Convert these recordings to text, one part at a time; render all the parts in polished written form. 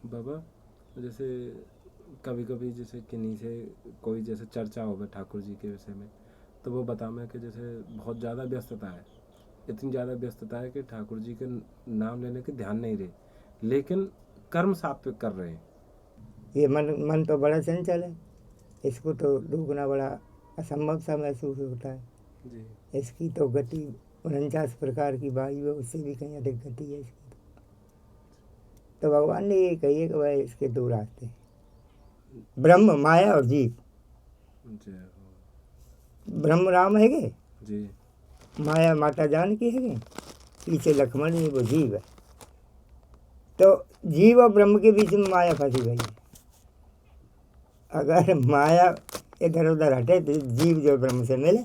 बाबा, जैसे कभी कभी जैसे किन्हीं से कोई जैसे चर्चा हो गई ठाकुर जी के विषय में, तो वो बता मैं कि जैसे बहुत ज़्यादा व्यस्तता है, इतनी ज़्यादा व्यस्तता है कि ठाकुर जी के नाम लेने के ध्यान नहीं रहे, लेकिन कर्म सात्विक कर रहे हैं। ये मन मन तो बड़ा चंचल है, इसको तो रोकना बड़ा असंभव सा महसूस होता है। जी इसकी तो गति 49 प्रकार की वायु है, उससे भी कहीं अधिक गति है इसकी। तो भगवान ने ये कही है कि भाई इसके दो रास्ते हैं, ब्रह्म माया और जीव। जय हो। ब्रह्म राम है गे, जी माया माता जानकी है गे, पीछे लक्ष्मण है, वो जीव है। तो जीव और ब्रह्म के बीच में माया फंसी गई है। अगर माया इधर उधर हटे तो जीव जो ब्रह्म से मिले।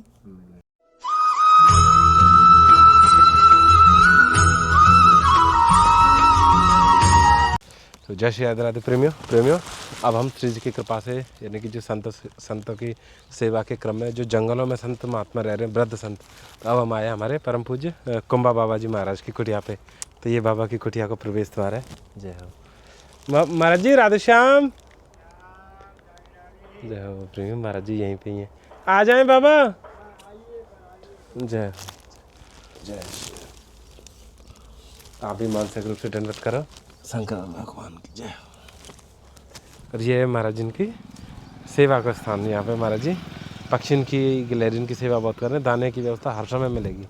तो जय श्री राधे राधे प्रेमियों, अब हम श्री जी की कृपा से, यानी कि जो संतों की सेवा के क्रम में जो जंगलों में संत महात्मा रह रहे हैं, वृद्ध संत, तो अब हम आए हमारे परम पूज्य कुंबा बाबा जी महाराज की कुटिया पे। तो ये बाबा की कुटिया को प्रवेश द्वार है। जय हो महाराज जी, राधे श्याम। जय हो प्रेमियों, महाराज जी यहीं पे ही हैं, आ जाएं बाबा। जय हो। जय श्री राम। आप भी मानसिक रूप से दंडवत करो शंकर भगवान की। जय हो। और ये है महाराज जी की सेवा का स्थान। यहाँ पे महाराज जी पक्षियों की, गिलहरियों की सेवा बहुत कर रहे हैं। दाने की व्यवस्था हर समय मिलेगी।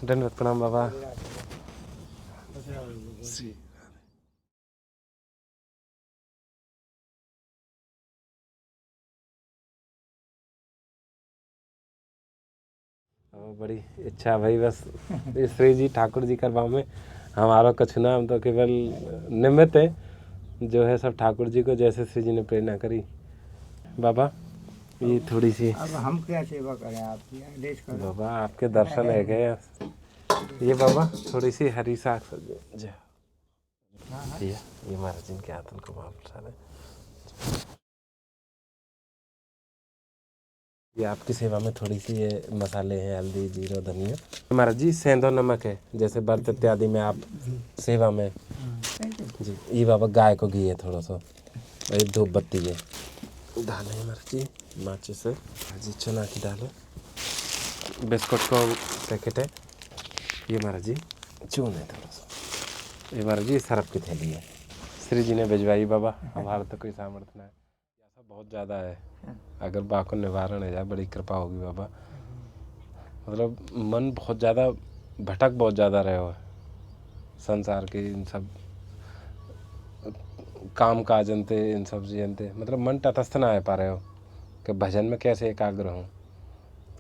दंडवत प्रणाम बाबा। बड़ी इच्छा भाई, बस श्री जी ठाकुर जी करवाओ में हमारा कछु ना, हम तो केवल निमित्त है, जो है सब ठाकुर जी को जैसे श्री जी ने प्रेरणा करी। बाबा ये थोड़ी सी, अब हम क्या सेवा करें, आपकी आदेश करो। बाबा आपके दर्शन है गए। ये बाबा थोड़ी सी हरी साग सब्जी। जय भैया, ये महाराज जी के हाथन को महाप्रसाद है। ये आपकी सेवा में थोड़ी सी ये मसाले हैं, हल्दी जीरा धनिया। महाराज जी सेंधो नमक है, जैसे व्रत इत्यादि में आप सेवा में। जी ये बाबा गाय को घी है थोड़ा सा, और ये धूप बत्ती है, दाल है महाराज जी, माचिस है जी, चना की दाल है, बिस्कुट को पैकेट है, ये महाराज जी चून है थोड़ा सा, ये महाराज जी सरफ की थैली है, श्री जी ने भिजवाई बाबा। हमारा तो कोई सामर्थ्य नहीं, ऐसा बहुत ज़्यादा है। अगर बाको निवारण है जाए, बड़ी कृपा होगी बाबा। मतलब मन बहुत ज़्यादा भटक बहुत ज़्यादा रहे हो संसार के इन सब काम काजन थे, इन सब चीज़न थे, मतलब मन तटस्थ ना आ पा रहे हो कि भजन में कैसे एकाग्र हूँ,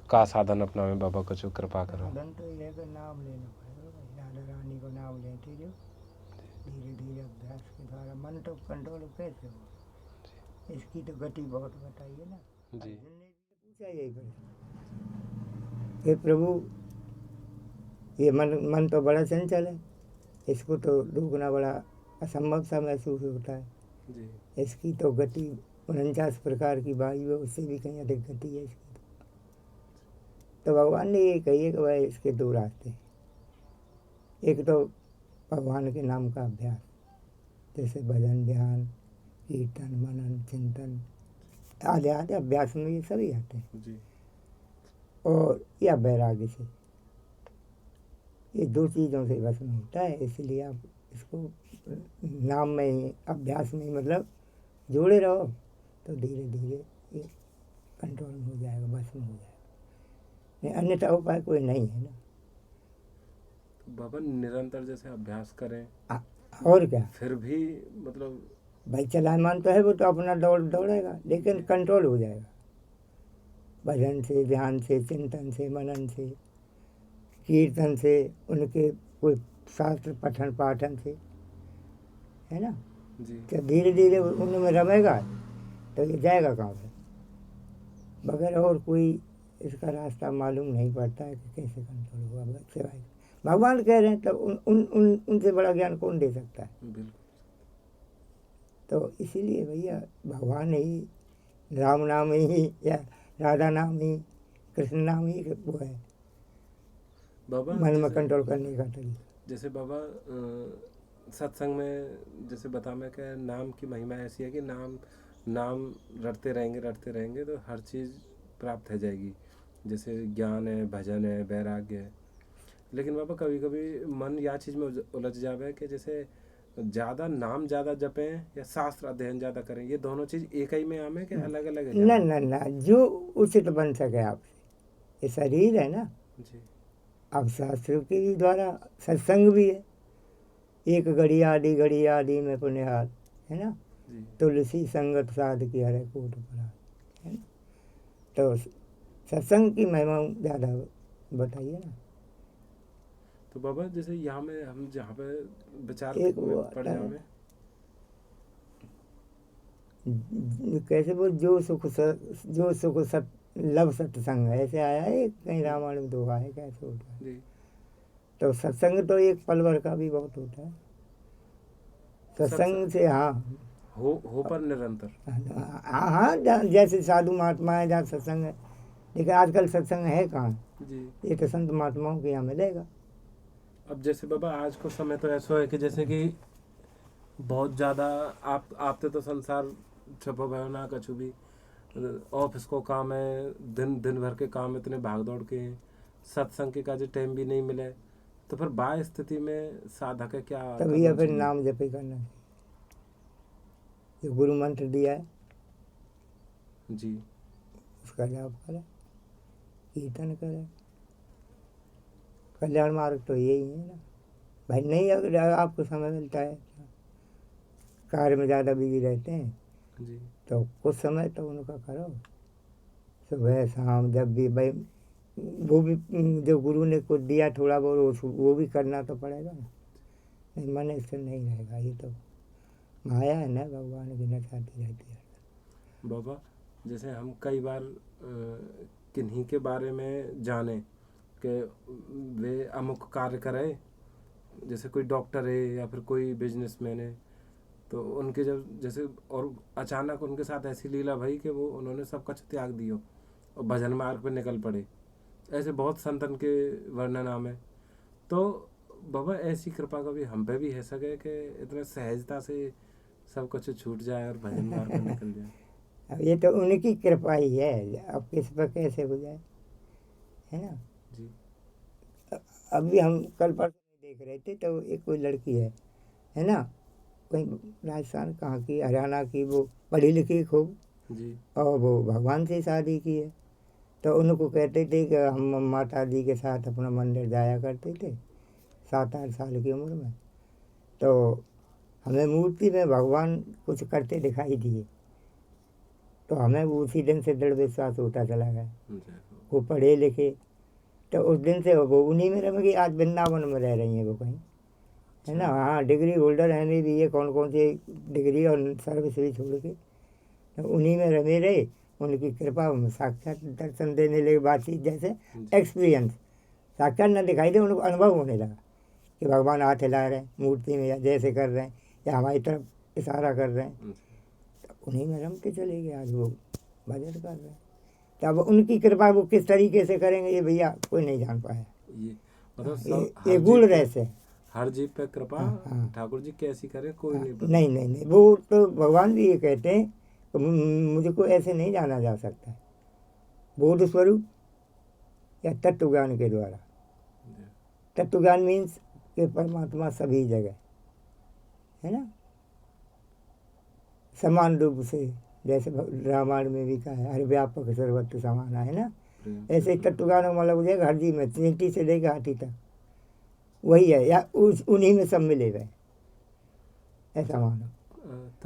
का साधन अपना में बाबा कुछ कृपा करो। साधन तो ये है कि नाम लेना पड़ेगा, राधा रानी को नाम लेते जो धीरे धीरे अभ्यास के द्वारा मन तो कंट्रोल कैसे हो, इसकी तो गति बहुत बताइए ना जी। अर्जुन ने पूछा यही प्रश्न, हे प्रभु ये मन तो बड़ा चंचल है, इसको तो रोकना बड़ा असंभव सा महसूस होता है जी। इसकी तो गति 49 प्रकार की वायु है, उससे भी कहीं अधिक गति है इसकी। तो भगवान ने ये कही है कि भाई इसके दो रास्ते हैं, एक तो भगवान के नाम का अभ्यास, जैसे भजन ध्यान कीर्तन मनन चिंतन आदि आदि अभ्यास में ये सभी आते हैं जी। और या वैराग्य से, ये दो चीज़ों से बस में होता है। इसलिए आप इसको नाम में ही अभ्यास में ही मतलब जोड़े रहो, तो धीरे धीरे ये कंट्रोल में हो जाएगा, बस में हो जाएगा। नहीं अन्यथा उपाय कोई नहीं है ना बाबा। निरंतर जैसे अभ्यास करें और क्या, फिर भी मतलब भाई चलायमान तो है, वो तो अपना दौड़ेगा, लेकिन कंट्रोल हो जाएगा भजन से ध्यान से चिंतन से मनन से कीर्तन से, उनके कोई शास्त्र पठन पाठन से, है ना जी। तो धीरे धीरे उनमें रमेगा तो ये जाएगा कहाँ पे, बगैर और कोई इसका रास्ता मालूम नहीं पड़ता है कि कैसे कंट्रोल हुआ सिवाय भगवान कह रहे हैं, तब उनसे बड़ा ज्ञान कौन दे सकता है। बिल्कुल। तो इसीलिए भैया भगवान ही, राम नाम ही या राधा नाम ही कृष्ण नाम ही वो है बाबा मन में कंट्रोल करने का तरीका। जैसे बाबा सत्संग में जैसे बता मैं कि नाम की महिमा ऐसी है कि नाम नाम रटते रहेंगे तो हर चीज़ प्राप्त हो जाएगी। जैसे ज्ञान है, भजन है, वैराग्य है। लेकिन बाबा कभी कभी मन या चीज़ में उलझ जावे कि जैसे ज़्यादा नाम ज़्यादा जपें या शास्त्र अध्ययन ज़्यादा करें, ये दोनों चीज़ एक ही में आवे कि अलग अलग है? न न न जो उचित बन सके आपसे। ये शरीर है ना, जी अब शास्त्र के द्वारा सत्संग भी है। एक घड़ी आदि में पुण्यहार, है ना। जी तुलसी संगत साध की हरे कोट परार, है ना। तो सत्संग की महिमा ज़्यादा बताइए ना। तो बाबा जैसे यहाँ में हम जहाँ पे विचार एक में वो पड़ आता है, जावे। कैसे बोल, जो सुख सत लव सत्संग, ऐसे आया है कहीं रामायण में दोहा है, कैसे होता है। जी तो सत्संग तो एक पल भर का भी बहुत होता है सत्संग से। हाँ हो पर निरंतर। हाँ हाँ, जैसे साधु महात्मा है जहाँ सत्संग है, लेकिन आजकल सत्संग है कहाँ। जी ये तो संत महात्माओं के यहाँ मिलेगा। अब जैसे बाबा आज को समय तो ऐसा है कि जैसे कि बहुत ज़्यादा आप तो संसार छपो भयो ना कछु भी, ऑफिस को काम है, दिन दिन भर के काम इतने भाग दौड़ के हैं, सत्संग के काजे टाइम भी नहीं मिले, तो फिर बाह्य स्थिति में साधक है क्या तभी करना या फिर चाहिए? नाम जपे करना चाहिए, जो गुरु मंत्र दिया है जी उसका जाप करे, कीर्तन करे। कल्याण मार्ग तो यही है ना भाई। नहीं अगर आपको समय मिलता है, कार्य में ज़्यादा बिजी रहते हैं, जी तो कुछ समय तो उनका करो, सुबह शाम जब भी भाई। वो भी जो गुरु ने कुछ दिया थोड़ा बहुत, वो भी करना तो पड़ेगा ना। नहीं मन इससे नहीं रहेगा। ये तो माया है ना, भगवान की नचाती रहती है। बाबा जैसे हम कई बार किन्हीं के बारे में जाने कि वे अमुक कार्य करे, जैसे कोई डॉक्टर है या फिर कोई बिजनेसमैन है, तो उनके जब जैसे और अचानक उनके साथ ऐसी लीला भई कि वो उन्होंने सब कुछ त्याग दियो और भजन मार्ग पे निकल पड़े। ऐसे बहुत संतन के वर्णन नाम है। तो बाबा ऐसी कृपा कभी हम पे भी है सके कि इतने सहजता से सब कुछ छूट जाए और भजन मार्ग पे निकल जाए? अब ये तो उनकी कृपा ही है, अब किस पर कैसे हो जाए, है ना। जी अभी हम कल परसों देख रहे थे, तो एक कोई लड़की है ना, कहीं राजस्थान कहाँ की, हरियाणा की, वो पढ़ी लिखी खूब, जी और वो भगवान से शादी की है। तो उनको कहते थे कि हम माता जी के साथ अपना मंदिर जाया करते थे 7-8 साल की उम्र में। तो हमें मूर्ति में भगवान कुछ करते दिखाई दिए, तो हमें वो उसी दिन से दृढ़ विश्वास होता चला गया। जी वो पढ़े लिखे, तो उस दिन से वो उन्हीं में रह गई। आज वृंदावन में रह रही हैं वो कहीं, है ना। हाँ, डिग्री होल्डर है, नहीं भी ये कौन कौन सी डिग्री और सर्विस भी छोड़ के, तो उन्हीं में रमे रहे। उनकी कृपा में साक्षात दर्शन देने लगे, बातचीत जैसे एक्सपीरियंस साक्षात न दिखाई दे, उनको अनुभव होने लगा कि भगवान हाथ हिला रहे हैं मूर्ति में, या जैसे कर रहे हैं, या हमारी तरफ इशारा कर रहे हैं। तो उन्हीं में रमते चले गए, आज वो भजन कर रहे हैं। तो अब उनकी कृपा वो किस तरीके से करेंगे, ये भैया कोई नहीं जान पाया। ये मतलब ये गुण रहस्य है। हर जीव पे कृपा हाँ। ठाकुर जी कैसी करे कोई नहीं पता। नहीं नहीं नहीं, वो तो भगवान भी ये कहते हैं कि मुझको ऐसे नहीं जाना जा सकता, बोध स्वरूप या तत्व ज्ञान के द्वारा। तत्व ज्ञान मीन्स कि परमात्मा सभी जगह, है ना, समान रूप से। जैसे रामायण में भी कहा है, हर व्यापक सर्वत्र समाना, है ना। ऐसे ही तत्व ज्ञान का मतलब हो जाएगा हर जीव में, चींटी से लेकर हाथी तक वही है, या उन्हीं में सब मिले गए, ऐसा मानो।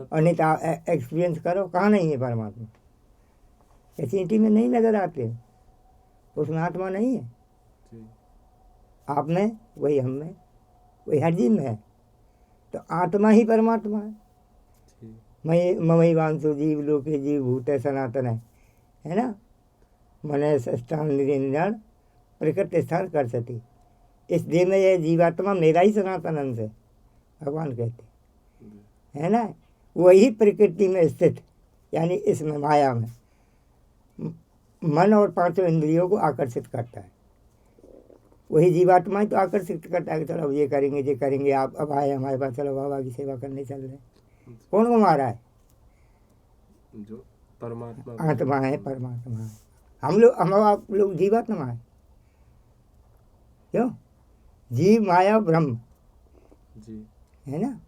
और नहीं तो एक्सपीरियंस करो, कहाँ नहीं है परमात्मा। ये चींटी में नहीं नजर आते, उसमें आत्मा नहीं है। आप में वही, हम में वही, हर जीव में है। तो आत्मा ही परमात्मा है। ममई वांसु जीव लोके जीव भूत सनातन है ना। मन स्थान निरंजन प्रकृति स्थान कर सती। इस देह में यह जीवात्मा मेरा ही सनातन अंश है, भगवान कहते, है ना। वही प्रकृति में स्थित, यानी इसमें माया में मन और पांचों इंद्रियों को आकर्षित करता है। वही जीवात्मा ही तो आकर्षित करता है कि चलो अब ये करेंगे, आप अब आए हमारे पास, चलो बाबा की सेवा करने चल रहे हैं। कौन घुमा रहा है? जो परमात्मा आत्मा है, परमात्मा है। हम आप लोग जीवात्मा है। क्यों? जीव माया ब्रह्म जी है ना।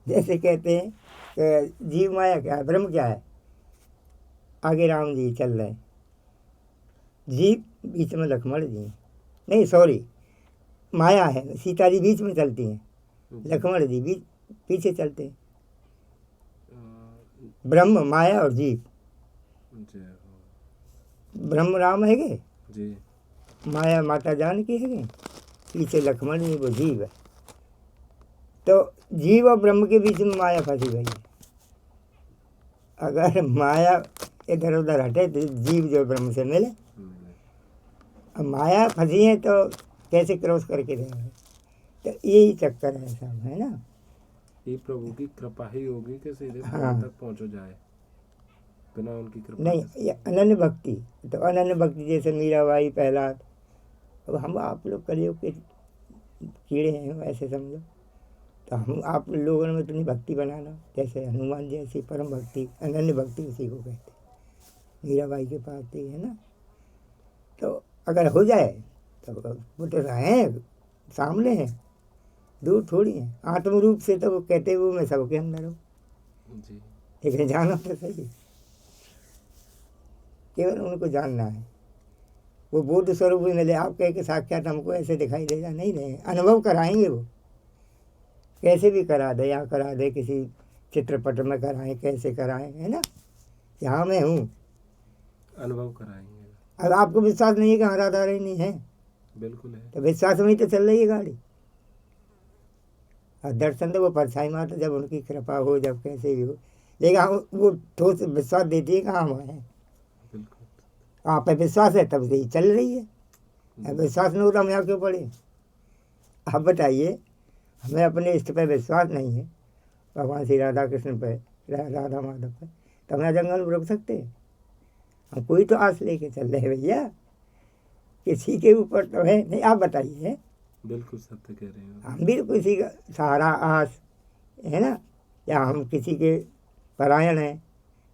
जैसे कहते हैं कि जीव माया क्या है, ब्रह्म क्या है। आगे राम जी चल रहे हैं, जीव बीच में लक्ष्मण जी, नहीं सॉरी, माया है, सीता जी बीच में चलती हैं, लक्ष्मण जी बीच पीछे चलते हैं। ब्रह्म माया और जीव। ब्रह्म राम है गे, जी माया माता जानकी है गे, पीछे लक्ष्मण जी, वो जीव है। तो जीव और ब्रह्म के बीच में माया फंसी गई है। अगर माया इधर उधर हटे तो जीव जो ब्रह्म से मिले। अब माया फंसी है तो कैसे क्रॉस करके रहेंगे। तो यही चक्कर है सब, है ना। ये प्रभु की कृपा ही होगी कि सीधे हाँ। तक पहुंचो जाए, बिना उनकी कृपा नहीं, ये अनन्य भक्ति। तो अनन्य भक्ति जैसे मीराबाई प्रहलाद, अब हम आप लोग कलयुग के कीड़े हैं ऐसे समझो। तो हम आप लोगों में इतनी भक्ति बनाना, जैसे हनुमान जैसी परम भक्ति, अनन्य भक्ति उसी को कहते हैं। मीराबाई के पास थी, है ना। तो अगर हो जाए तो वो तो हैं, सामने हैं, दूर थोड़ी हैं। आत्म रूप से तो वो कहते हुए मैं सबके अंदर हूँ, जी लेकिन जानो तो सही, केवल उनको जानना है। वो बोध स्वरूप ही मिले। आप कह के साक्षात हमको ऐसे दिखाई देगा नहीं, नहीं, अनुभव कराएंगे वो, कैसे भी करा दे, या करा दे किसी चित्रपट में कराएं, कैसे कराएं, है ना। यहाँ मैं हूँ, अनुभव कराएंगे। अब आपको विश्वास नहीं है कि हाँ राधा रानी है, बिल्कुल है। तो विश्वास में ही तो चल रही है गाड़ी। और दर्शन तो वो परछाई मारता, जब उनकी कृपा हो, जब कैसे भी हो, लेकिन वो ठोस विश्वास देती है कि हाँ हम हैं। बिल्कुल आप पे विश्वास है तब से ही चल रही है। अब विश्वास नहीं होता हम यहाँ क्यों पड़े। आप बताइए, हमें अपने इष्ट पे विश्वास नहीं है, भगवान श्री राधा कृष्ण पे, राधा माधव पे, तो हम यहाँ जंगल में रुक सकते हैं। हम कोई तो आस लेके चल रहे हैं भैया, किसी के ऊपर तो है नहीं। आप बताइए, बिल्कुल सत्य कह रहे हो। हम भी तो किसी का सहारा आस है ना, या हम किसी के परायण हैं,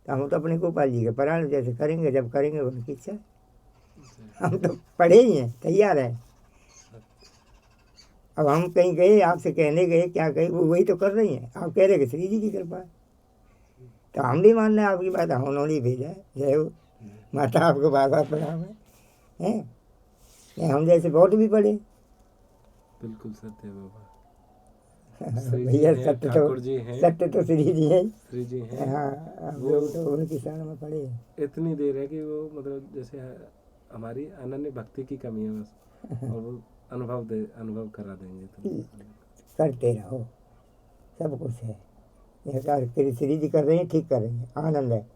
तो हम तो अपने गोपाल जी के परायण जैसे करेंगे, जब करेंगे उनकी इच्छा। हम तो पढ़े ही हैं, तैयार हैं। अब हम कहीं गए, आपसे कहने गए, क्या कहे, वो वही तो कर रही हैं। आप कह रहे कि श्री जी की कृपा है, तो हम भी मान रहे हैं आपकी बात, उन्होंने ही भेजा है। जय हो माता, आपको बार बार प्रणाम है। हम जैसे बहुत भी पढ़े। बिल्कुल सत्य बाबा। भैया सत्य तो श्री जी हैं। श्री जी हैं। हाँ, हम लोग तो उनकी शरण में पड़े हैं। इतनी देर है कि वो मतलब जैसे हमारी अनन्य भक्ति की कमी है बस, और वो अनुभव करा देंगे। तो करते रहो, सब कुछ है। श्री जी कर रही हैं, ठीक कर रही हैं, आनंद है।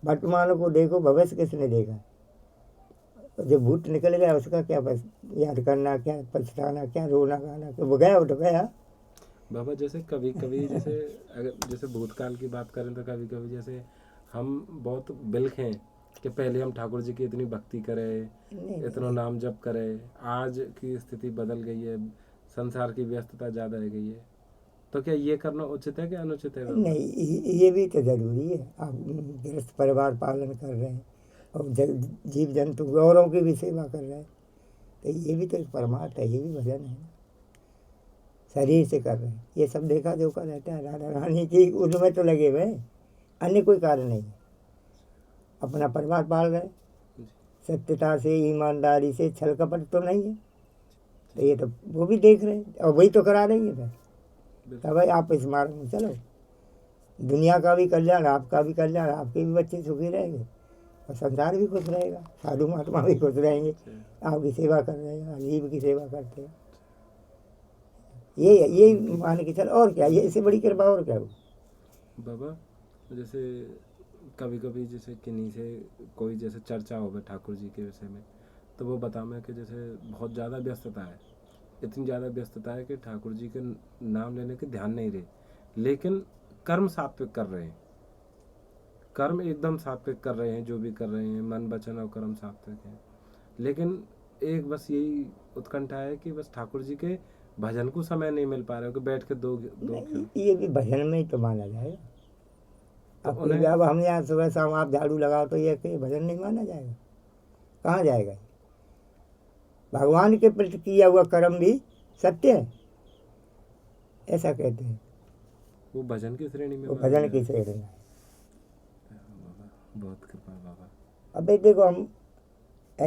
वर्तमान को देखो, भविष्य किसने देखा। जो भूत निकल गया उसका क्या बस याद करना, क्या पछताना, क्या रोना गाना, तो वो गया, वो तो गया। बाबा जैसे कभी कभी जैसे अगर जैसे भूतकाल की बात करें तो कभी कभी जैसे हम बहुत बिल्ख हैं कि पहले हम ठाकुर जी की इतनी भक्ति करें, इतना नाम जप करें। आज की स्थिति बदल गई है, संसार की व्यस्तता ज़्यादा रह गई है, तो क्या ये करना उचित है कि अनुचित है बाबा? नहीं, ये भी तो जरूरी है। आप गृहस्थ परिवार पालन कर रहे हैं और जीव जंतु गौरों की भी सेवा कर रहे हैं, तो ये भी तो एक परमार्थ है, ये भी भजन है। शरीर से कर रहे हैं, ये सब देखा देखा रहता है। राधा रानी की उनमें तो लगे हुए, अन्य कोई कारण नहीं है। अपना परिवार पाल रहे, सत्यता से, ईमानदारी से, छल कपट तो नहीं है। तो ये तो वो भी देख रहे हैं और वही तो करा रही है। फिर तो भाई आप इस मार्ग में चलो, दुनिया का भी कल्याण, आपका भी कल्याण, आपके भी बच्चे सुखी रहेंगे और संसार भी खुश रहेगा, साधु महात्मा भी खुश रहेंगे। आपकी सेवा कर रहे हैं, जीव की सेवा करते हैं, ये मान के चल। और क्या, ये इससे बड़ी कृपा और क्या हो बाबा। जैसे कभी कभी जैसे किन्हीं से कोई जैसे चर्चा हो गई ठाकुर जी के विषय में, तो वो बता मैं कि जैसे बहुत ज़्यादा व्यस्तता है, इतनी ज़्यादा व्यस्तता है कि ठाकुर जी के नाम लेने के ध्यान नहीं रहे, लेकिन कर्म सात्विक कर रहे हैं, कर्म एकदम सात्विक कर रहे हैं, जो भी कर रहे हैं मन वचन और कर्म सात्विक है। लेकिन एक बस यही उत्कंठा है कि बस ठाकुर जी के भजन को समय नहीं मिल पा रहे हो कि बैठ के दो नहीं, ये भी भजन में ही तो माना जाएगा। तो अब उन्हें अब हम यहाँ सुबह शाम आप झाड़ू लगाओ तो ये कि भजन नहीं माना जाएगा, कहाँ जाएगा? भगवान के प्रति किया हुआ कर्म भी सत्य है, ऐसा कहते हैं। वो भजन की श्रेणी में वो माना भजन जाए। की श्रेणी में है। बाबा, बहुत कृपा बाबा। अब देखो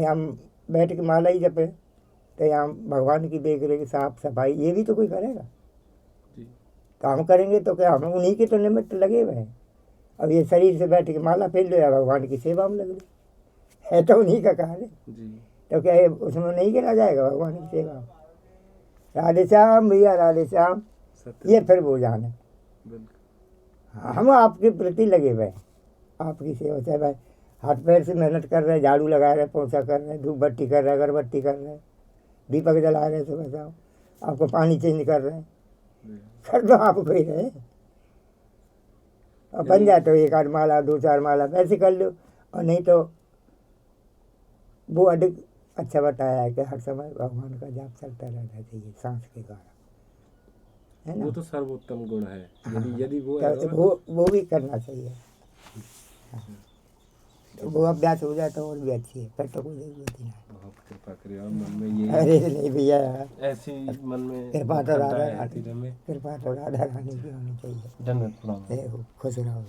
हम बैठ के माला ही जपे तो यहाँ भगवान की देख रेख साफ सफाई ये भी तो कोई करेगा। जी काम करेंगे तो क्या, हम उन्हीं के तो निमित्त लगे हुए हैं। अब ये शरीर से बैठ के माला फेर लो या भगवान की सेवा में लग लो, है तो उन्हीं का कार्य। जी तो क्या ये उसमें नहीं गिना जाएगा भगवान की सेवा? राधे श्याम भैया, राधे श्याम, सत्य ये फिर वो जाने। बिल्कुल। हम आपके प्रति लगे हुए हैं, आपकी सेवा। चाहे भाई हाथ पैर से मेहनत कर रहे हैं, झाड़ू लगा रहे हैं, पोछा कर रहे हैं, धूप बत्ती कर रहे हैं, अगरबत्ती कर रहे हैं, दीपक जला रहे हैं सुबह शाम, आपको पानी चेंज कर रहे हैं, कर दो आपको ही रहे। और बन जाए तो एक आध माला 2-4 माला वैसे कर लो, और नहीं तो वो अधिक अच्छा बताया है कि हर समय भगवान का जाप चलता रहना चाहिए सांस के द्वारा, है ना? वो तो सर्वोत्तम गुण है। यदि वो है तो वो भी करना चाहिए। तो वो अभ्यास हो जाए तो और भी अच्छी है, फिर तो कोई जरूरत ही नहीं। बहुत कृपा करिए। और मन में ये अरे नहीं भैया, ऐसी मन में कृपा तो राधा है रानी, हृदय में। कृपा तो राधा रानी की होनी चाहिए। धन्यवाद। खुश रहो।